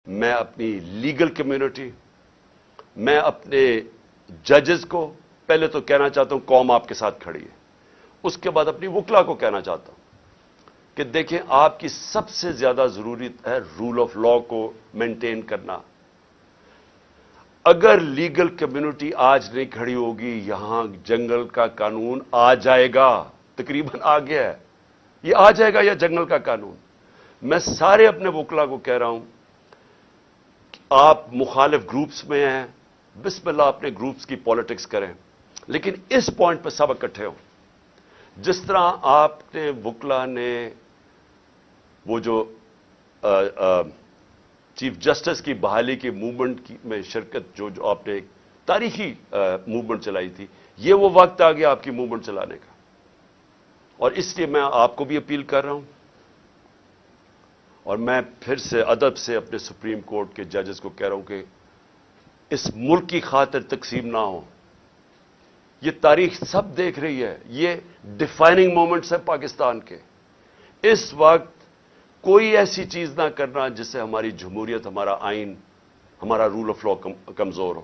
میں اپنی legal community, میں اپنے ججز کو پہلے تو کہنا چاہتا ہوں قوم آپ کے ساتھ کھڑی ہے، اس کے بعد اپنی وکلا کو کہنا چاہتا ہوں کہ دیکھیں آپ کی سب سے زیادہ ضرورت ہے رول آف لا کو مینٹین کرنا۔ اگر لیگل کمیونٹی آج نہیں کھڑی ہوگی، یہاں جنگل کا قانون آ جائے گا، تقریباً آ گیا ہے، یہ آ جائے گا یا جنگل کا قانون۔ میں سارے اپنے وکلا کو کہہ رہا ہوں کہ آپ مخالف گروپس میں ہیں، بسم اللہ اپنے گروپس کی پالیٹکس کریں، لیکن اس پوائنٹ پہ سب اکٹھے ہوں۔ جس طرح آپ نے وکلا نے وہ جو چیف جسٹس کی بحالی کی موومنٹ میں شرکت جو آپ نے ایک تاریخی موومنٹ چلائی تھی، یہ وہ وقت آ گیا آپ کی موومنٹ چلانے کا، اور اس لیے میں آپ کو بھی اپیل کر رہا ہوں، اور میں پھر سے ادب سے اپنے سپریم کورٹ کے ججز کو کہہ رہا ہوں کہ اس ملک کی خاطر تقسیم نہ ہو۔ یہ تاریخ سب دیکھ رہی ہے، یہ ڈیفائننگ مومنٹس ہیں پاکستان کے۔ اس وقت کوئی ایسی چیز نہ کرنا جس سے ہماری جمہوریت، ہمارا آئین، ہمارا رول آف لا کمزور ہو۔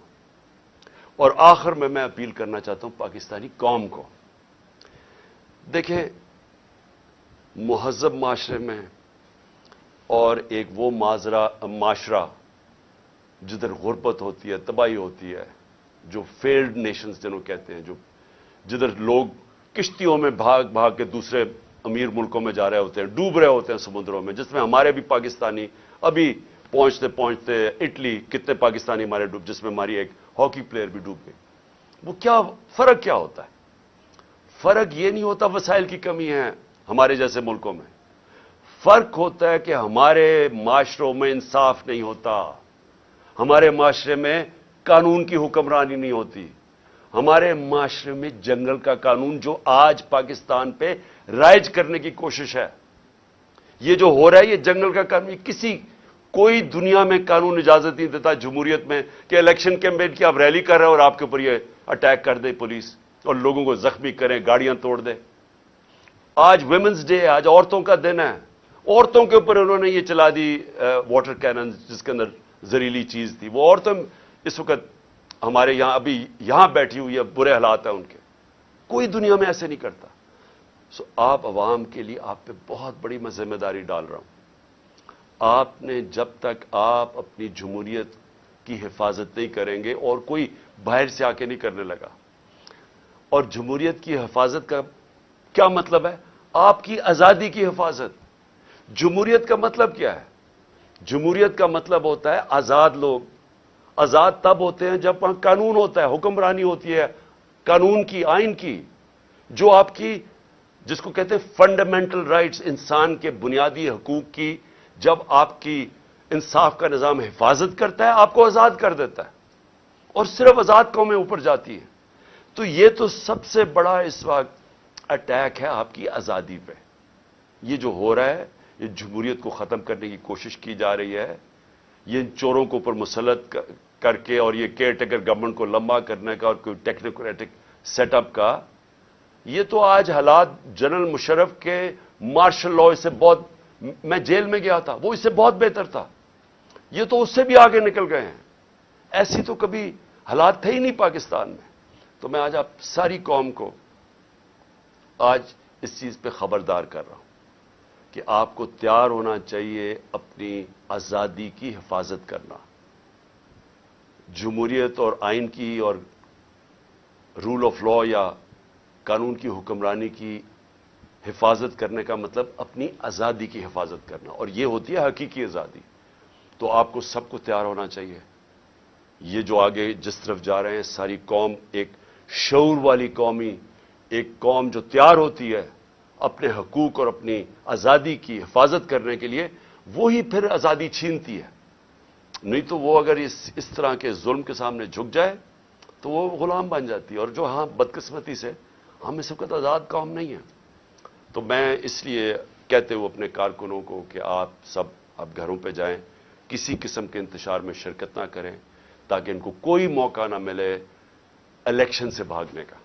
اور آخر میں اپیل کرنا چاہتا ہوں پاکستانی قوم کو، دیکھیں مہذب معاشرے میں اور ایک وہ معاشرہ جدھر غربت ہوتی ہے، تباہی ہوتی ہے، جو فیلڈ نیشنز جنہوں کہتے ہیں، جدھر لوگ کشتیوں میں بھاگ بھاگ کے دوسرے امیر ملکوں میں جا رہے ہوتے ہیں، ڈوب رہے ہوتے ہیں سمندروں میں، جس میں ہمارے بھی پاکستانی ابھی پہنچتے پہنچتے اٹلی کتنے پاکستانی ہمارے ڈوب، جس میں ہماری ایک ہاکی پلیئر بھی ڈوب گئی۔ وہ کیا فرق کیا ہوتا ہے؟ فرق یہ نہیں ہوتا وسائل کی کمی ہے ہمارے جیسے ملکوں میں، فرق ہوتا ہے کہ ہمارے معاشروں میں انصاف نہیں ہوتا، ہمارے معاشرے میں قانون کی حکمرانی نہیں ہوتی، ہمارے معاشرے میں جنگل کا قانون جو آج پاکستان پہ رائج کرنے کی کوشش ہے، یہ جو ہو رہا ہے یہ جنگل کا قانون، کوئی دنیا میں قانون اجازت نہیں دیتا جمہوریت میں کہ الیکشن کیمپین کی آپ ریلی کر رہے ہیں اور آپ کے اوپر یہ اٹیک کر دے پولیس اور لوگوں کو زخمی کریں، گاڑیاں توڑ دے۔ آج ویمنز ڈے ہے، آج عورتوں کا دن ہے، عورتوں کے اوپر انہوں نے یہ چلا دی واٹر کینن جس کے اندر زہریلی چیز تھی، وہ عورتیں اس وقت ہمارے یہاں ابھی یہاں بیٹھی ہوئی ہے، برے حالات ہیں ان کے، کوئی دنیا میں ایسے نہیں کرتا۔ آپ عوام کے لیے آپ پہ بہت بڑی میں ذمہ داری ڈال رہا ہوں۔ آپ نے جب تک آپ اپنی جمہوریت کی حفاظت نہیں کریں گے، اور کوئی باہر سے آ کے نہیں کرنے لگا، اور جمہوریت کی حفاظت کا کیا مطلب ہے؟ آپ کی آزادی کی حفاظت۔ جمہوریت کا مطلب کیا ہے؟ جمہوریت کا مطلب ہوتا ہے آزاد لوگ۔ آزاد تب ہوتے ہیں جب وہاں قانون ہوتا ہے، حکمرانی ہوتی ہے قانون کی، آئین کی، جو آپ کی جس کو کہتے ہیں فنڈامنٹل رائٹس، انسان کے بنیادی حقوق کی، جب آپ کی انصاف کا نظام حفاظت کرتا ہے، آپ کو آزاد کر دیتا ہے، اور صرف آزاد قومیں اوپر جاتی ہیں۔ تو یہ تو سب سے بڑا اس وقت اٹیک ہے آپ کی آزادی پہ۔ یہ جو ہو رہا ہے، یہ جمہوریت کو ختم کرنے کی کوشش کی جا رہی ہے، یہ ان چوروں کو اوپر مسلط کر کے اور یہ کیئر ٹیکر گورنمنٹ کو لمبا کرنے کا اور کوئی ٹیکنوکریٹک سیٹ اپ کا، یہ تو آج حالات جنرل مشرف کے مارشل لا سے بہت، میں جیل میں گیا تھا، وہ اس سے بہت بہتر تھا، یہ تو اس سے بھی آگے نکل گئے ہیں۔ ایسی تو کبھی حالات تھے ہی نہیں پاکستان میں۔ تو میں آج آپ ساری قوم کو آج اس چیز پہ خبردار کر رہا ہوں کہ آپ کو تیار ہونا چاہیے اپنی آزادی کی حفاظت کرنا۔ جمہوریت اور آئین کی اور رول آف لا یا قانون کی حکمرانی کی حفاظت کرنے کا مطلب اپنی آزادی کی حفاظت کرنا، اور یہ ہوتی ہے حقیقی آزادی۔ تو آپ کو سب کو تیار ہونا چاہیے۔ یہ جو آگے جس طرف جا رہے ہیں، ساری قوم ایک شعور والی ایک قوم جو تیار ہوتی ہے اپنے حقوق اور اپنی آزادی کی حفاظت کرنے کے لیے، وہی پھر آزادی چھینتی ہے۔ نہیں تو وہ اگر اس طرح کے ظلم کے سامنے جھک جائے تو وہ غلام بن جاتی ہے، اور جو بدقسمتی سے ہم اس وقت آزاد قوم نہیں ہیں۔ تو میں اس لیے کہتے ہوئے اپنے کارکنوں کو کہ آپ سب اب گھروں پہ جائیں، کسی قسم کے انتشار میں شرکت نہ کریں، تاکہ ان کو کوئی موقع نہ ملے الیکشن سے بھاگنے کا۔